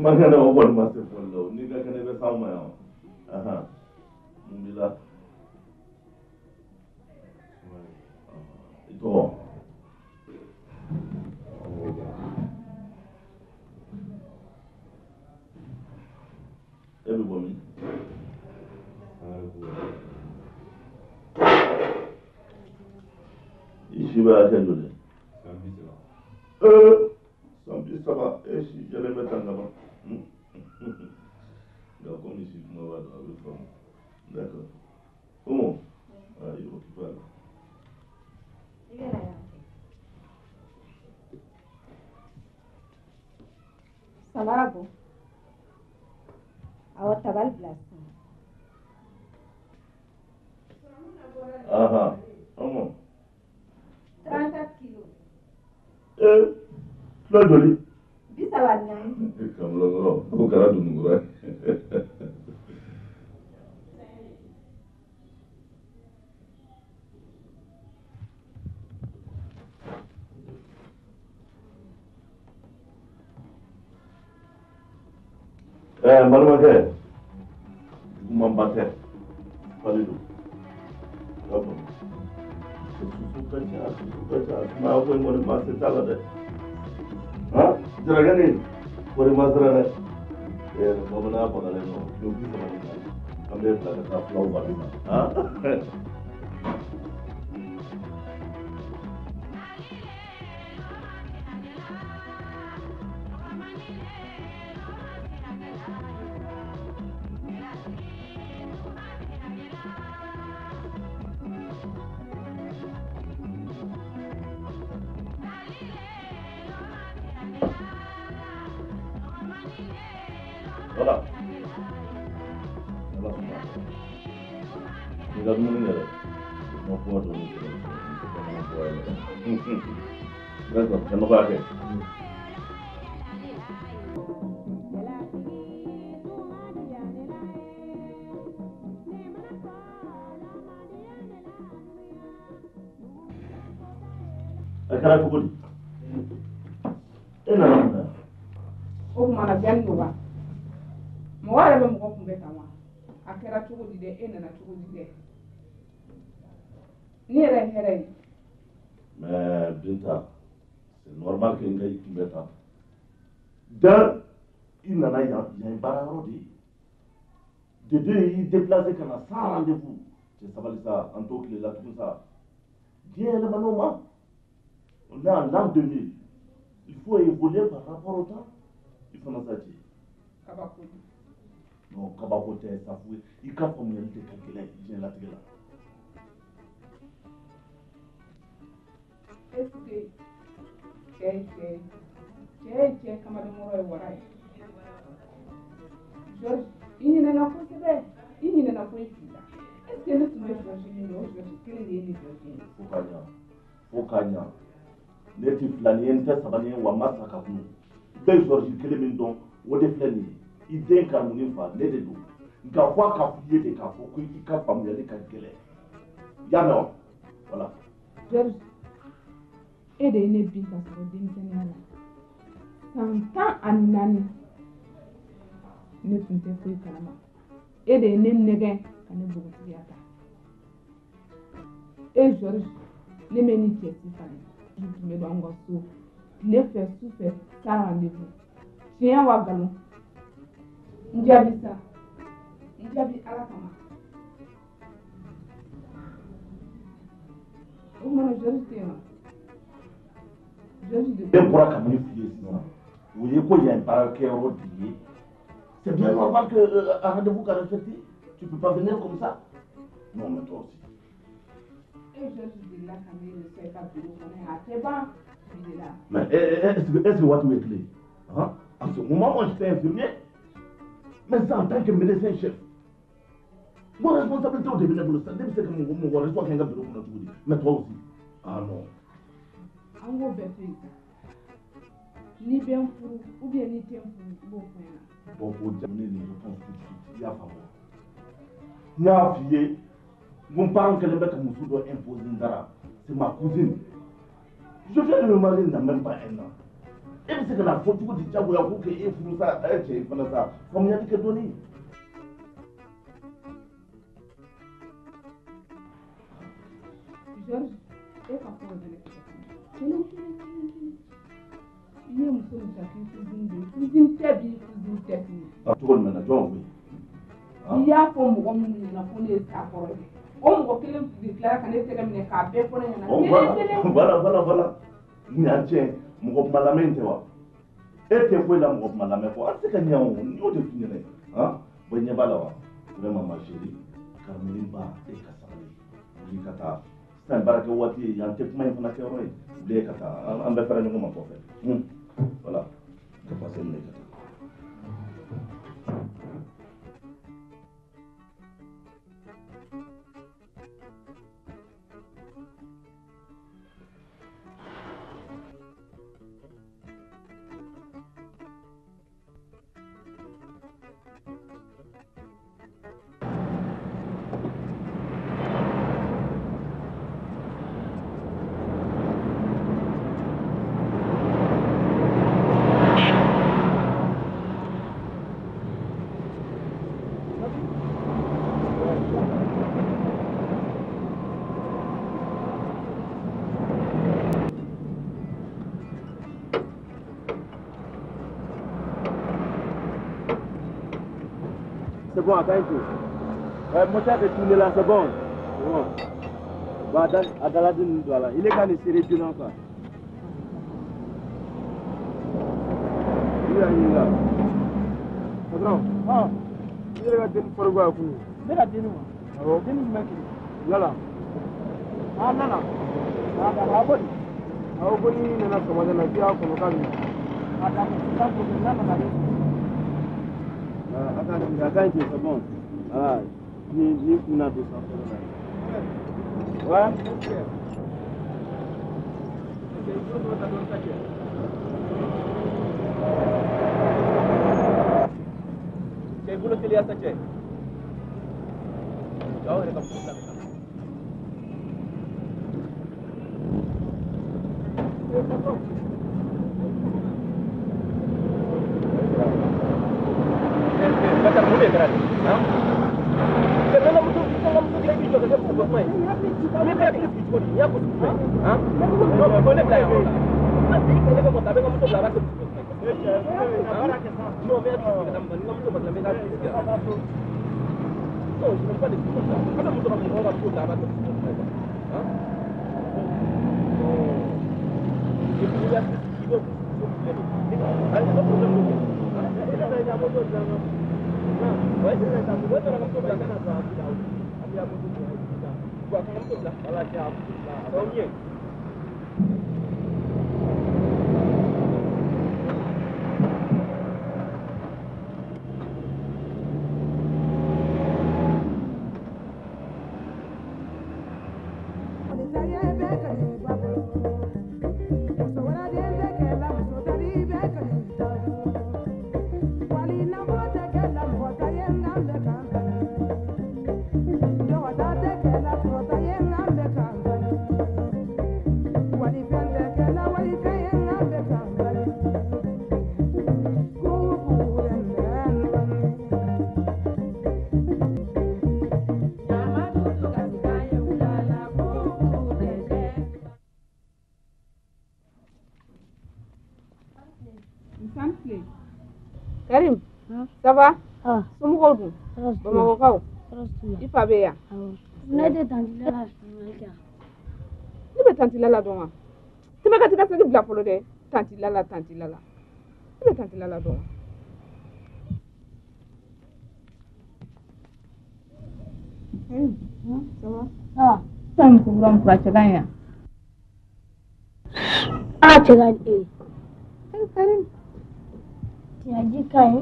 Magana one must have followed. Nigga can never sound my own. Mumila. It's all. Every woman. Is she will attend to it? Some ça va. Si je les mets en avant. Donc, on ici, on va avec forme. D'accord. Comment? Ah, il faut qu'il parle. Salago. Awak tabal belas. Aha. Comment? 34 kilos. Là, joli. Bisa warna. Comme l'autre, au cas de nous, ouais. Mademoiselle, vous m'embattez. Pas du tout. D'accord. Je suis ma voix, mon masse est à la tête. Hein? Je regarde, pour les masses, et mon monnaie pour aller non. Je vous dis ça va comme des plaques à fleurs, hein? Voilà. Voilà. Regarde mon numéro. Mon poids de d'accord, je me vois. Akara tukuli. Ena namna. O mana ganno ba. Mo wala ba mo ko kumbe tawa. Akara tukuli de ena na tukuli de. Ni here. Mais Binta, c'est normal que ngai kumbeta. Dans il nana ya un bararo de deux il déplacé kana sans rendez-vous. C'est ça va ça en tout que là tout ça. Bien le manoma. On est en l'an 2000. Il faut évoluer par rapport au temps. Il faut nous dire. Kabako. Non, Kabako c'est ça fou. Il a comme il était calculé, il vient là là. Est-ce que kama de moro e waray. George, ini na ko sebe, ini na ko ifida. Est-ce que nous sommes George ni no George kele ni George. Fokanya. Neti flani ente sabani wa masaka ku. Be George kele min don wo de flani. Ide ka muni fa ne de do. Nga kwa ka fuye de ka foko ki ka famu ya de ka gele. Ya no. Voilà. George et de ne binta so dintenala. Santa anani ne tunte ko kalama. Et de ne nege kane bugu tiata. Et George ne meni tieti fani. Je me dongo so. Ne fait souffrir ça rendez-vous. Tiens wa galon. Njabisa. Njabi alakama. O mona George tema. Bien pour la communauté, vous voyez qu'il y a un paraquet rodillé. C'est bien normal que un rendez-vous qu'a respecté. Tu ne peux pas venir comme ça. Non, mais toi aussi. Et je dis là, quand il ne sait pas que vous connaissez à tes bancs, il est là. Mais est-ce que vous êtes clé? Hein? En ce moment, moi, je suis infirmier. Mais c'est en tant que médecin-chef. Mon responsabilité au début de le stade, c'est que mon responsable est un bureau pour nous. Mais toi aussi. Ah non. En gros, ben, Ni bɛ n furu ou bien ni tɛ n furu i b'o fɔ n ɲɛna. Bon o jamu ne nin réponse tout de suite i y'a faamu wa? N y'a f'i ye n ko n parent kɛlen bɛ ka muso dɔ imposer n dara c'est ma cousine. Je viens de me marier il n'y a même pas un an. E bɛ se ka na fɔ cogo di jagoya ko k'e furu sa cɛ fana sa faamuyali kɛ dɔɔni. Georges, e ka fɔ de kelen i ye muso min ta k'i cousine de ye cousine tɛ bi cousine tɛ fini. Cogo jumɛn na jɔn bɛ yen? I y'a fɔ mɔgɔ minnu ɲɛna ko ne ye sa kɔrɔ ye o mɔgɔ kelen de tilara ka ne tɛgɛ minɛ k'a bɛɛ fɔ ne ɲɛna voilà ɲan cɛ mɔgɔ kuma lamɛn tɛ wa e tɛ foyi la mɔgɔ kuma lamɛn fɔ an tɛ se ka ɲɛ o n y'o de f'i ɲɛna han bon ɲɛ b'a la wa vraiment ma chérie Carmeline ba e ka sabali wuli ka taa sisan baarakɛ waati ye yan tɛ kuma in fana kɛyɔrɔ ye wuli ka taa an bɛɛ fara ɲɔgɔn ma kɔfɛ voilà ka passer minɛ ka taa. C'est bon, attends un peu. Ouais, moteur est tourné là, c'est bon. C'est bon. Bah, à Galadine, voilà. Il est quand il s'est réduit là, quoi. Il est là. Patron. Ah. Il est là, il faut le voir. Il est là, il est là. Ah bon? Il est là. Là. Ah, là, là. Ah, bon. Ah, bon, il est là, comment on a dit, ah, comment on a dit. Ah, d'accord. Attends, c'est bon. Voilà. Ni kuna de ça. Ouais. C'est vous le télé à ça, c'est. Ciao, elle est comme ça. Karim, ça va? Ah. Somɔgɔw dun? Bamakɔkaw? I fa bɛ yan? Ne tɛ tanti Lala dɔn. Ne bɛ tanti Lala dɔn wa? Tɛmɛ ka taa segi bila fɔlɔ dɛ. Tanti Lala. Ne bɛ tanti Lala dɔn wa? Ça va? Ah. T'as un programme pour acheter gagnant? Ah, tu gagnes. Karim. Tiɲɛji ka ɲi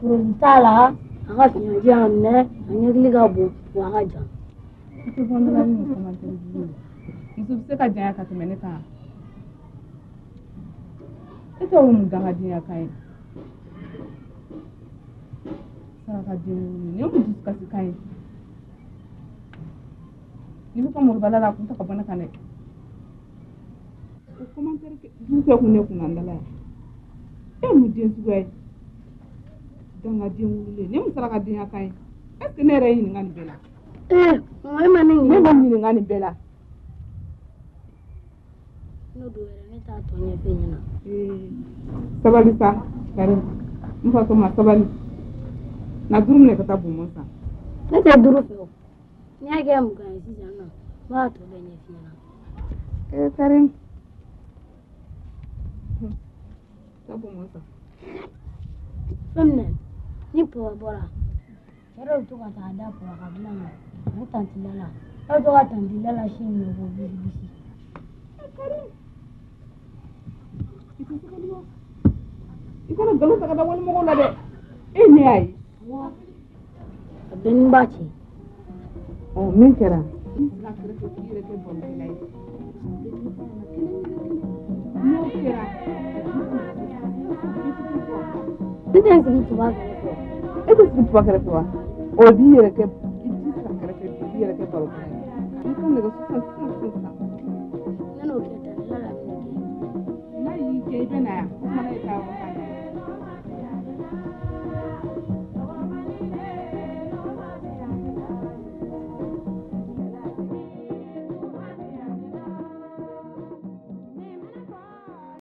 porosi t'a la a ka fiɲɛji a minɛ a ɲɛkili ka bon wa a ka jan. I tɛ fɔ n dala ni muso ma tɛmɛ dugu la. Muso bɛ se ka janya ka tɛmɛ ne kan. Ita mun ganga din ya kai. Saraka din ne mun discuss kai. Ni ko mo bala la kun ta ka bana kane. Ko commentaire ke du ko ne kun andala. Mu din sugai. Ganga din wule ne mun saraka din ya kai. Est-ce que ne re yin ngani bela? Moi manin Ne ban yin ngani bela. No do ne ta to ne fenyina. Sabali sa kare. Mu fa ko ma sabali. Na duru ne ka tabu mun sa. Ne ta duru fe. Ni age mu kan si jana. Ma to be ne fenyina. Kare. Tabu mun sa. Femne. Ni po bora. Kero to ka ta da po ka bla. Ni tanti lala. O to ka tanti lala shi ni go bisi. Kare. Ikana galu ta kada wani mo la de. Ne ai. Ben baci. Oh, min kera. La kere ko kire ke bon lai. No kera. Tidak segi tu bagai itu. Itu segi tu bagai itu. O di yere ke itu sa kere ke di yere ke balo. Ikan nego susah. Nano kita lala ni. Na yi ke bena. Mana ita wa.